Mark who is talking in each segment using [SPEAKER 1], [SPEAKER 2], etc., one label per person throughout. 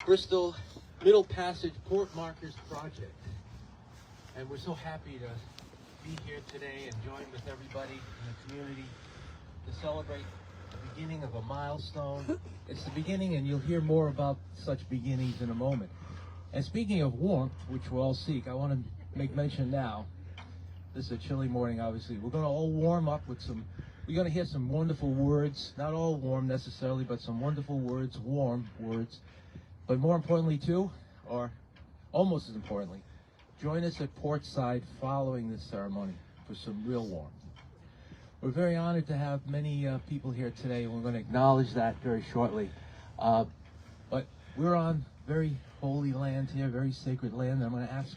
[SPEAKER 1] Bristol Middle Passage Port Markers Project. And we're so happy to be here today and join with everybody in the community to celebrate the beginning of a milestone. It's the beginning, and you'll hear more about such beginnings in a moment. And speaking of warmth, which we all seek, I want to make mention now. This is a chilly morning, obviously. We're going to all warm up with we're going to hear some wonderful words, not all warm necessarily, but some wonderful words, warm words. But more importantly too, or almost as importantly, join us at Portside following this ceremony for some real warmth. We're very honored to have many people here today, and we're going to acknowledge that very shortly. But we're on very holy land here, very sacred land, and I'm going to ask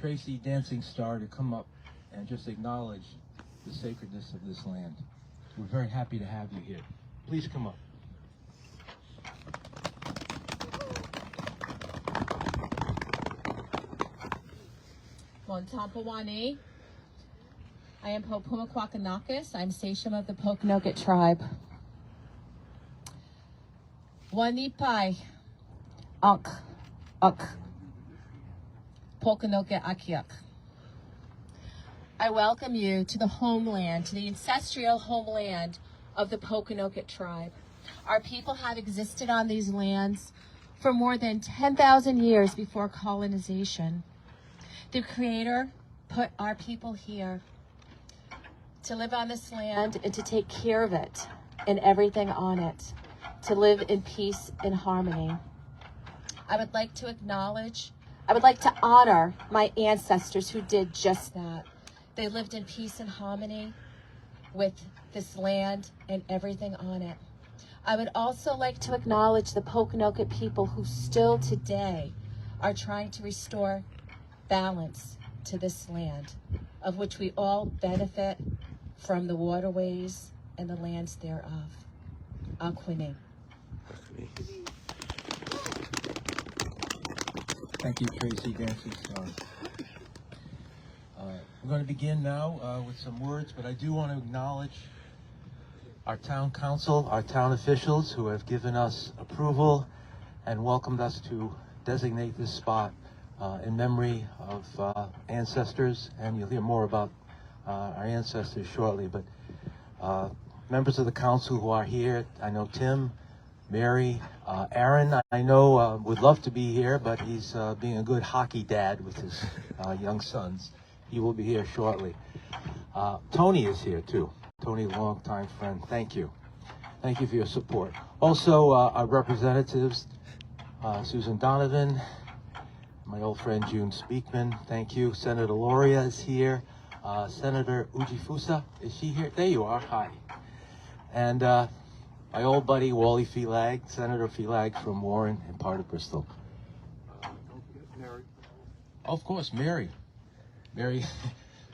[SPEAKER 1] Tracy Dancing Star to come up and just acknowledge the sacredness of this land. We're very happy to have you here. Please come up.
[SPEAKER 2] Montampawani. I am Popumaquakanakis. I'm Sachem of the Pokanoket tribe. Wanipai. Unk. Pokanoket Akiak. I welcome you to the homeland, to the ancestral homeland of the Pokanoket tribe. Our people have existed on these lands for more than 10,000 years before colonization. The Creator put our people here to live on this land and to take care of it and everything on it, to live in peace and harmony. I would like to honor my ancestors who did just that. They lived in peace and harmony with this land and everything on it. I would also like to acknowledge the Pokanoket people who still today are trying to restore balance to this land, of which we all benefit from the waterways and the lands thereof. Akwini.
[SPEAKER 1] Thank you, Tracy Dancing Star. We're going to begin now with some words, but I do want to acknowledge our town council, our town officials who have given us approval and welcomed us to designate this spot in memory of ancestors, and you'll hear more about our ancestors shortly. But members of the council who are here, I know Tim, Mary, Aaron, I know would love to be here, but he's being a good hockey dad with his young sons. He will be here shortly. Tony is here too. Tony, longtime friend. Thank you. Thank you for your support. Also, our representatives, Susan Donovan, my old friend June Speakman, thank you. Senator Loria is here. Senator Ujifusa, is she here? There you are, hi. And my old buddy Wally Felag, Senator Felag from Warren and part of Bristol.
[SPEAKER 3] Don't forget Mary.
[SPEAKER 1] Of course, Mary. Mary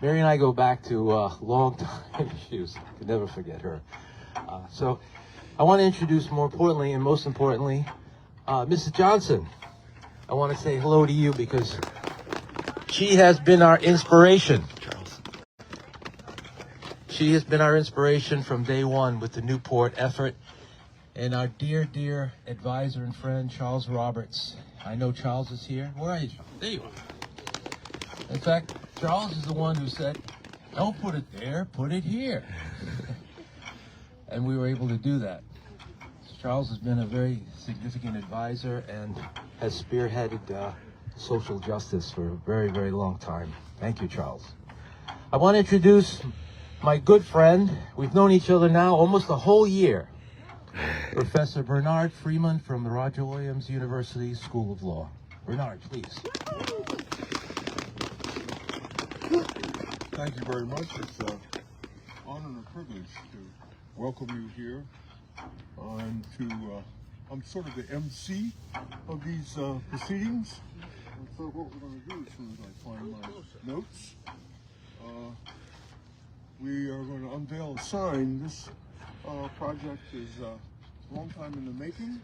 [SPEAKER 1] and I go back to long time issues. I could never forget her. So I want to introduce more importantly and most importantly, Mrs. Johnson. I want to say hello to you because she has been our inspiration. She has been our inspiration from day one with the Newport effort. And our dear, dear advisor and friend, Charles Roberts. I know Charles is here. Where are you? There you are. In fact, Charles is the one who said, don't put it there, put it here. And we were able to do that. Charles has been a very significant advisor and has spearheaded social justice for a very, very long time. Thank you, Charles. I want to introduce my good friend. We've known each other now almost a whole year. Professor Bernard Freeman from the Roger Williams University School of Law. Bernard, please.
[SPEAKER 3] Thank you very much. It's an honor and a privilege to welcome you here. I'm sort of the MC of these proceedings. And so what we're going to do as soon as I find my notes, we are going to unveil a sign. This project is a long time in the making,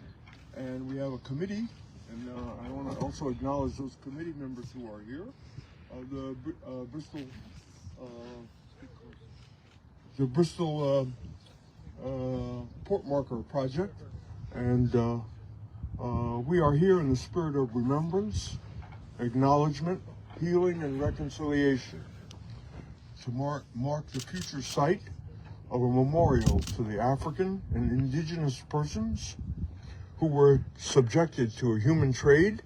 [SPEAKER 3] and we have a committee, and I want to also acknowledge those committee members who are here. The Bristol Port Marker Project, and We are here in the spirit of remembrance, acknowledgement, healing, and reconciliation to mark the future site of a memorial to the African and indigenous persons who were subjected to a human trade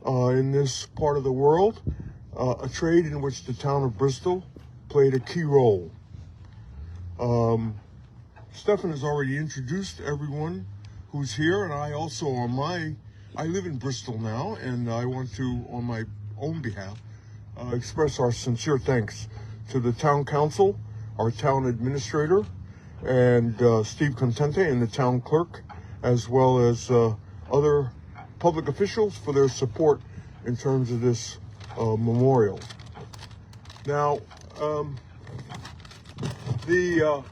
[SPEAKER 3] in this part of the world, a trade in which the town of Bristol played a key role. Stefan has already introduced everyone who's here, and I also I live in Bristol now, and I want to, on my own behalf, express our sincere thanks to the town council, our town administrator, and Steve Contente and the town clerk, as well as other public officials for their support in terms of this memorial. Now, the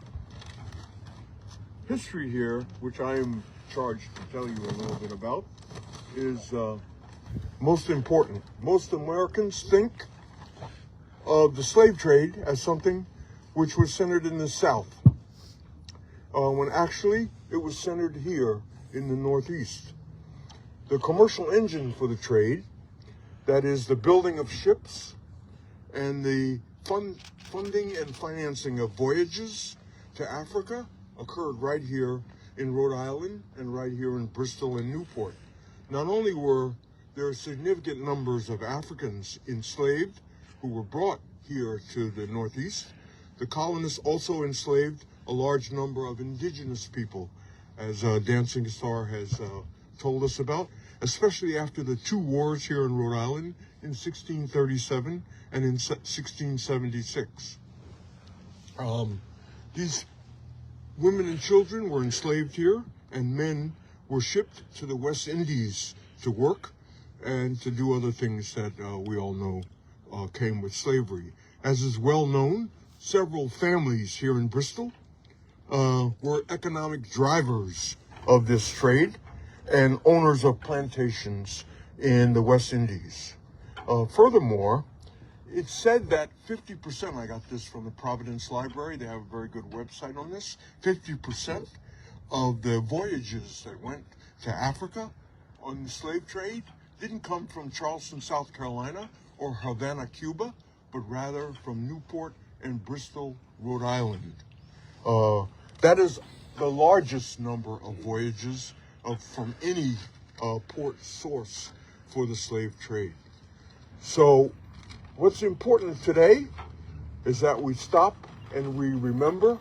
[SPEAKER 3] history here, which I am charged to tell you a little bit about, is most important. Most Americans think of the slave trade as something which was centered in the South, when actually it was centered here in the Northeast. The commercial engine for the trade, that is the building of ships and the funding and financing of voyages to Africa, occurred right here in Rhode Island and right here in Bristol and Newport. Not only were there significant numbers of Africans enslaved who were brought here to the Northeast, the colonists also enslaved a large number of indigenous people, as Dancing Star has told us about, especially after the two wars here in Rhode Island in 1637 and in 1676. These women and children were enslaved here, and men were shipped to the West Indies to work and to do other things that we all know came with slavery. As is well known, several families here in Bristol were economic drivers of this trade and owners of plantations in the West Indies. Furthermore, it's said that 50%, I got this from the Providence Library, they have a very good website on this, 50% of the voyages that went to Africa on the slave trade didn't come from Charleston, South Carolina, or Havana, Cuba, but rather from Newport and Bristol, Rhode Island. That is the largest number of voyages from any port source for the slave trade. So what's important today is that we stop and we remember,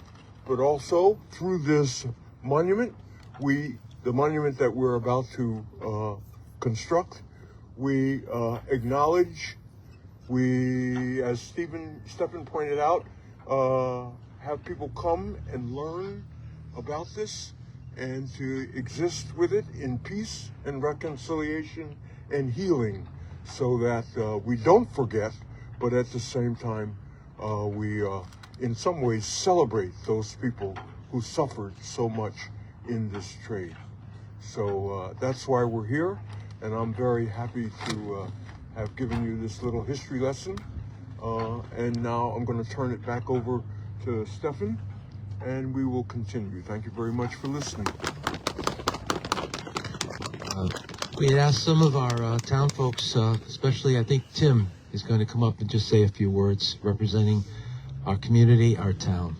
[SPEAKER 3] but also through this monument, the monument that we're about to construct, we acknowledge, we, as Stephen pointed out, have people come and learn about this and to exist with it in peace and reconciliation and healing, so that we don't forget, but at the same time we in some ways celebrate those people who suffered so much in this trade. So that's why we're here, and I'm very happy to have given you this little history lesson. And now I'm going to turn it back over to Stefan, and we will continue. Thank you very much for listening.
[SPEAKER 1] We had asked some of our town folks, especially I think Tim is going to come up and just say a few words representing our community, our town.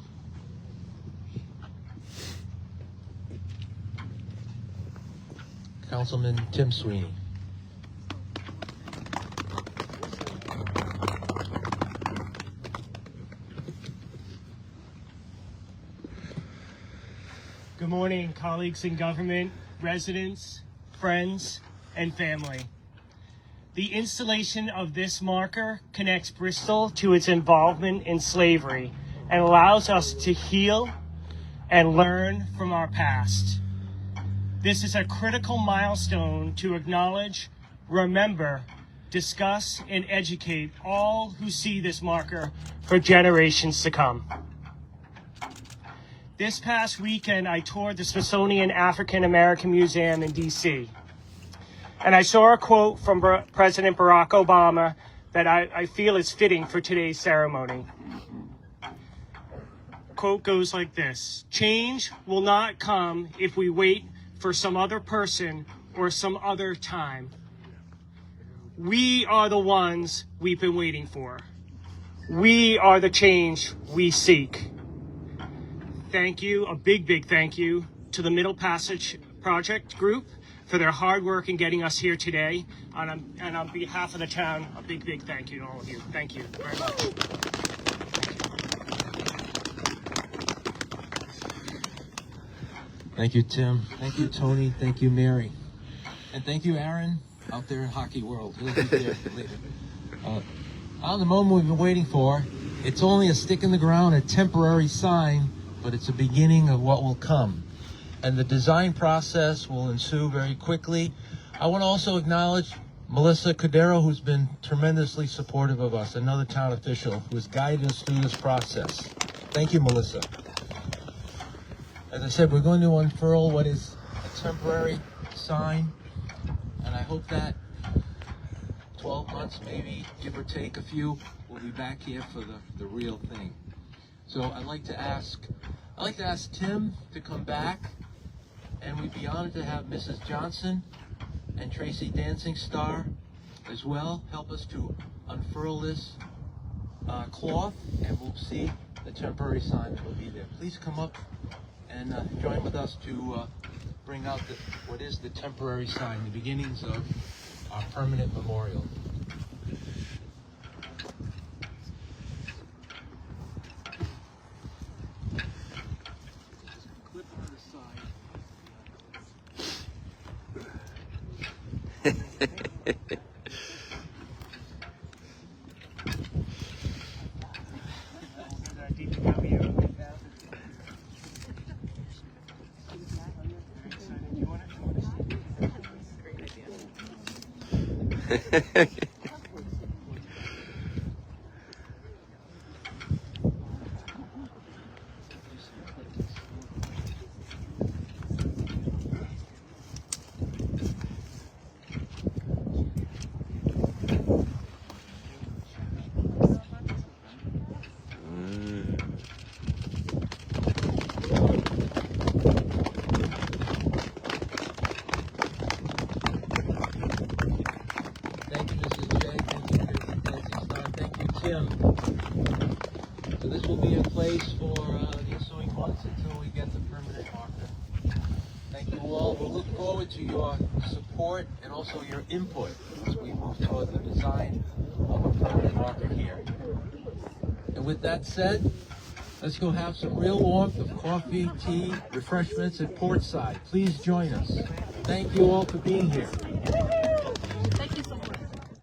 [SPEAKER 1] Councilman Tim Sweeney.
[SPEAKER 4] Good morning, colleagues in government, residents, friends, and family. The installation of this marker connects Bristol to its involvement in slavery and allows us to heal and learn from our past. This is a critical milestone to acknowledge, remember, discuss, and educate all who see this marker for generations to come. This past weekend, I toured the Smithsonian African American Museum in D.C. And I saw a quote from President Barack Obama that I feel is fitting for today's ceremony. Quote goes like this: "Change will not come if we wait for some other person or some other time. We are the ones we've been waiting for. We are the change we seek. Thank you, a big, big thank you to the Middle Passage Project Group for their hard work in getting us here today. And on behalf of the town, a big, big thank you to all of you. Thank you very much.
[SPEAKER 1] Thank you, Tim. Thank you, Tony. Thank you, Mary. And thank you, Aaron, out there in hockey world. He'll be there later. On the moment we've been waiting for, it's only a stick in the ground, a temporary sign, but it's a beginning of what will come. And the design process will ensue very quickly. I want to also acknowledge Melissa Cordero, who's been tremendously supportive of us, another town official who has guided us through this process. Thank you, Melissa. As I said, we're going to unfurl what is a temporary sign, and I hope that 12 months, maybe, give or take a few, we'll be back here for the real thing. So I'd like to ask Tim to come back, and we'd be honored to have Mrs. Johnson and Tracy Dancing Star as well help us to unfurl this cloth, and we'll see the temporary sign that will be there. Please come up and join with us to bring out what is the temporary sign, the beginnings of our permanent memorial. Clip on the side. So this will be in place for the ensuing months until we get the permanent marker. Thank you all. We'll look forward to your support and also your input as we move toward the design of a permanent marker here. And with that said, let's go have some real warmth of coffee, tea, refreshments at Portside. Please join us. Thank you all for being here.